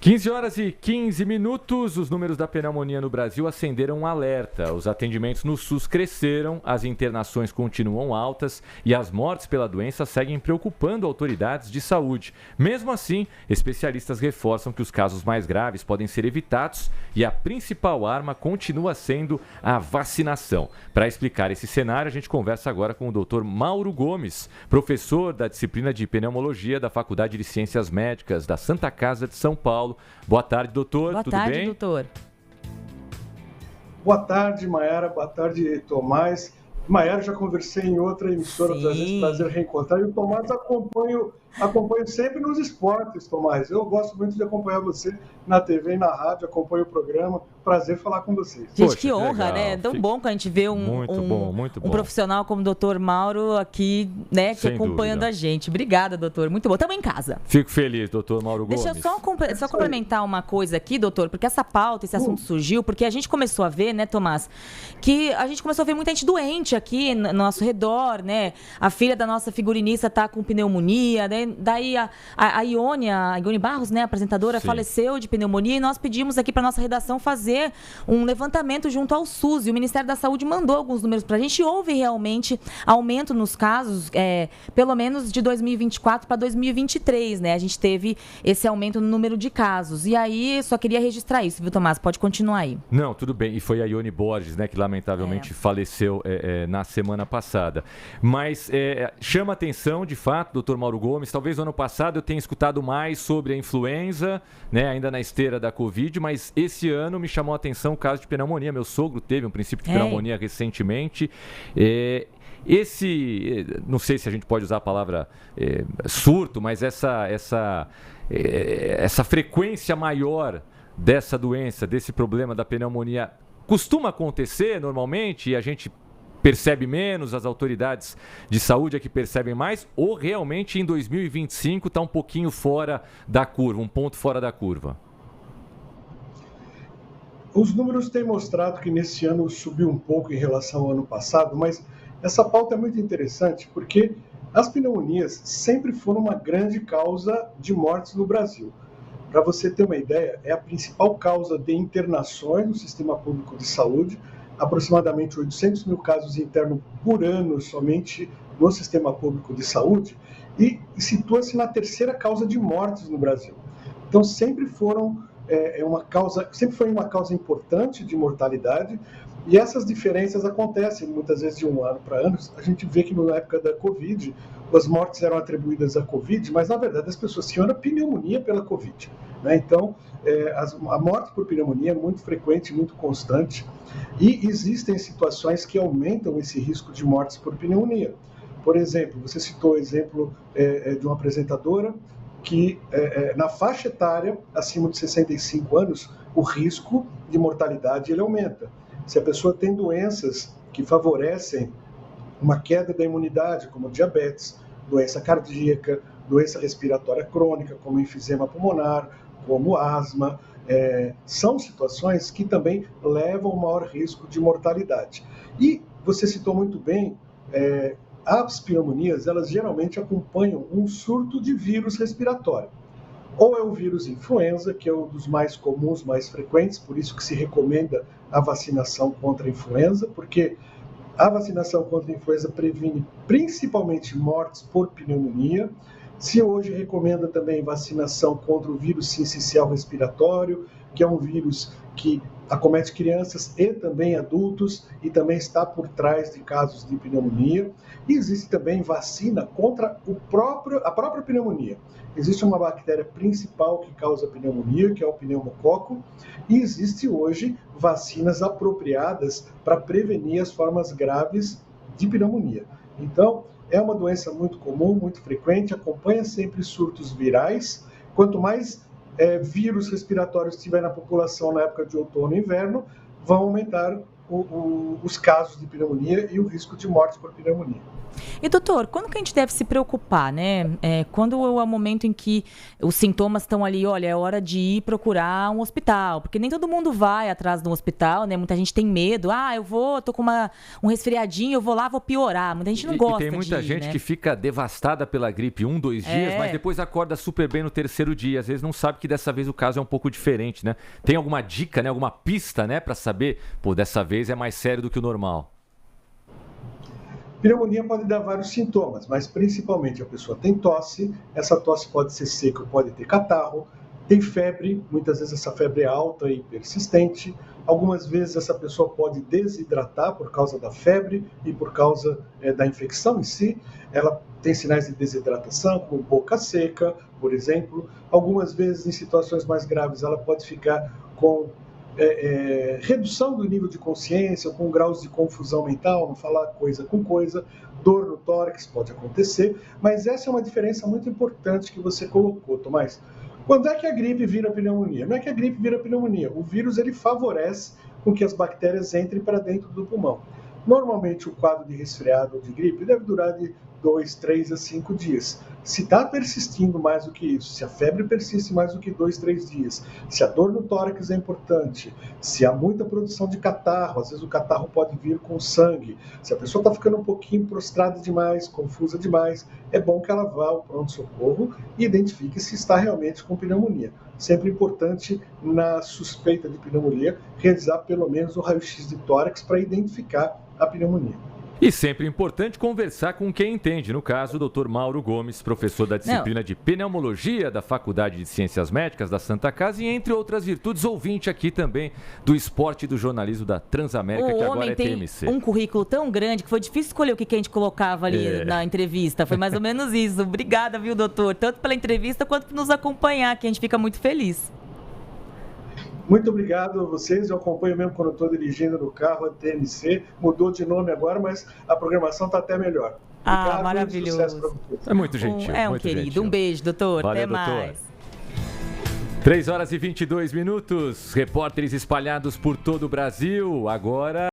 15 horas e 15 minutos, os números da pneumonia no Brasil acenderam um alerta. Os atendimentos no SUS cresceram, as internações continuam altas e as mortes pela doença seguem preocupando autoridades de saúde. Mesmo assim, especialistas reforçam que os casos mais graves podem ser evitados e a principal arma continua sendo a vacinação. Para explicar esse cenário, a gente conversa agora com o Dr. Mauro Gomes, professor da disciplina de pneumologia da Faculdade de Ciências Médicas da Santa Casa de São Paulo. Boa tarde, doutor. Boa Tudo tarde, bem? doutor. Boa tarde, Maiara. Boa tarde, Tomás. Maiara, já conversei em outra emissora, às vezes prazer reencontrar. E o Tomás acompanho sempre nos esportes, Tomás. Eu gosto muito de acompanhar você na TV e na rádio, acompanho o programa. Prazer falar com vocês. Gente, Poxa, que honra, legal. né? É tão bom quando a gente vê um profissional como o doutor Mauro aqui, né, que acompanhando a gente. Obrigada, doutor. Muito bom. Estamos em casa. Fico feliz, doutor Mauro Gomes. Deixa eu só complementar uma coisa aqui, doutor, porque essa pauta, esse assunto surgiu, porque a gente começou a ver, né, Tomás, que a gente começou a ver muita gente doente aqui no nosso redor, né? A filha da nossa figurinista tá com pneumonia, né? Daí a Ione Barros, né, apresentadora, Sim, faleceu de pneumonia e nós pedimos aqui para nossa redação fazer um levantamento junto ao SUS e o Ministério da Saúde mandou alguns números para a gente. Houve realmente aumento nos casos, pelo menos de 2024 para 2023, né? A gente teve esse aumento no número de casos. E aí, só queria registrar isso, viu, Tomás? Pode continuar aí. Não, tudo bem. E foi a Ione Borges, né, que lamentavelmente faleceu na semana passada. Mas chama atenção, de fato, doutor Mauro Gomes, talvez no ano passado eu tenha escutado mais sobre a influenza, né, ainda na esteira da Covid, mas esse ano me chamou a atenção o caso de pneumonia. Meu sogro teve um princípio de pneumonia recentemente. Não sei se a gente pode usar a palavra surto, mas essa frequência maior dessa doença, desse problema da pneumonia, costuma acontecer normalmente e a gente percebe menos, as autoridades de saúde é que percebem mais, ou realmente em 2025 está um pouquinho fora da curva, um ponto fora da curva? Os números têm mostrado que nesse ano subiu um pouco em relação ao ano passado, mas essa pauta é muito interessante porque as pneumonias sempre foram uma grande causa de mortes no Brasil. Para você ter uma ideia, é a principal causa de internações no sistema público de saúde, aproximadamente 800 mil casos internos por ano somente no sistema público de saúde, e situa-se na terceira causa de mortes no Brasil. Então sempre foi uma causa importante de mortalidade, e essas diferenças acontecem muitas vezes de um ano para ano. A gente vê que na época da Covid, as mortes eram atribuídas à Covid, mas na verdade as pessoas tinham a pneumonia pela Covid, né? Então, a morte por pneumonia é muito frequente, muito constante, e existem situações que aumentam esse risco de mortes por pneumonia. Por exemplo, você citou o exemplo de uma apresentadora que na faixa etária acima de 65 anos, o risco de mortalidade ele aumenta. Se a pessoa tem doenças que favorecem uma queda da imunidade, como diabetes, doença cardíaca, doença respiratória crônica, como enfisema pulmonar, como asma, são situações que também levam a um maior risco de mortalidade. E você citou muito bem, as pneumonias, elas geralmente acompanham um surto de vírus respiratório. Ou é o vírus influenza, que é um dos mais comuns, mais frequentes, por isso que se recomenda a vacinação contra a influenza, porque a vacinação contra a influenza previne principalmente mortes por pneumonia. Se hoje recomenda também vacinação contra o vírus sincicial respiratório, que é um vírus que acomete crianças e também adultos e também está por trás de casos de pneumonia. E existe também vacina contra a própria pneumonia. Existe uma bactéria principal que causa pneumonia, que é o pneumococo, e existe hoje vacinas apropriadas para prevenir as formas graves de pneumonia. Então, é uma doença muito comum, muito frequente, acompanha sempre surtos virais. Quanto mais vírus respiratórios tiver na população na época de outono e inverno, vão aumentar os casos de pneumonia e o risco de morte por pneumonia. E doutor, quando que a gente deve se preocupar, né? Quando é o momento em que os sintomas estão ali, olha, é hora de ir procurar um hospital, porque nem todo mundo vai atrás de um hospital, né? Muita gente tem medo, tô com um resfriadinho, eu vou lá, vou piorar. Muita gente não gosta de ir, E tem muita gente né? que fica devastada pela gripe 1, 2 dias, mas depois acorda super bem no terceiro dia. Às vezes não sabe que dessa vez o caso é um pouco diferente, né? Tem alguma dica, né? Alguma pista, né? Pra saber, dessa vez é mais sério do que o normal. Pneumonia pode dar vários sintomas, mas principalmente a pessoa tem tosse, essa tosse pode ser seca, pode ter catarro, tem febre, muitas vezes essa febre é alta e persistente, algumas vezes essa pessoa pode desidratar por causa da febre e por causa da infecção em si, ela tem sinais de desidratação, como boca seca, por exemplo, algumas vezes em situações mais graves ela pode ficar com redução do nível de consciência, com graus de confusão mental, não falar coisa com coisa, dor no tórax pode acontecer, mas essa é uma diferença muito importante que você colocou, Tomás. Quando é que a gripe vira pneumonia? Não é que a gripe vira pneumonia, o vírus ele favorece com que as bactérias entrem para dentro do pulmão. Normalmente o quadro de resfriado ou de gripe deve durar de 2, 3 a 5 dias. Se está persistindo mais do que isso, se a febre persiste mais do que 2, 3 dias, se a dor no tórax é importante, se há muita produção de catarro, às vezes o catarro pode vir com sangue, se a pessoa está ficando um pouquinho prostrada demais, confusa demais, é bom que ela vá ao pronto-socorro e identifique se está realmente com pneumonia. Sempre importante, na suspeita de pneumonia, realizar pelo menos o raio-x de tórax para identificar a pneumonia. E sempre importante conversar com quem entende, no caso, o Dr. Mauro Gomes, professor da disciplina de pneumologia da Faculdade de Ciências Médicas da Santa Casa e, entre outras virtudes, ouvinte aqui também do esporte e do jornalismo da Transamérica, que agora é TMC. Um currículo tão grande que foi difícil escolher o que a gente colocava ali na entrevista. Foi mais ou menos isso. Obrigada, viu, doutor? Tanto pela entrevista quanto por nos acompanhar, que a gente fica muito feliz. Muito obrigado a vocês, eu acompanho mesmo quando estou dirigindo no carro, a TMC, mudou de nome agora, mas a programação está até melhor. Obrigado, maravilhoso. É muito gentil. É um querido. Gentil. Um beijo, doutor. Valeu, até mais. 3 horas e 22 minutos, repórteres espalhados por todo o Brasil, agora...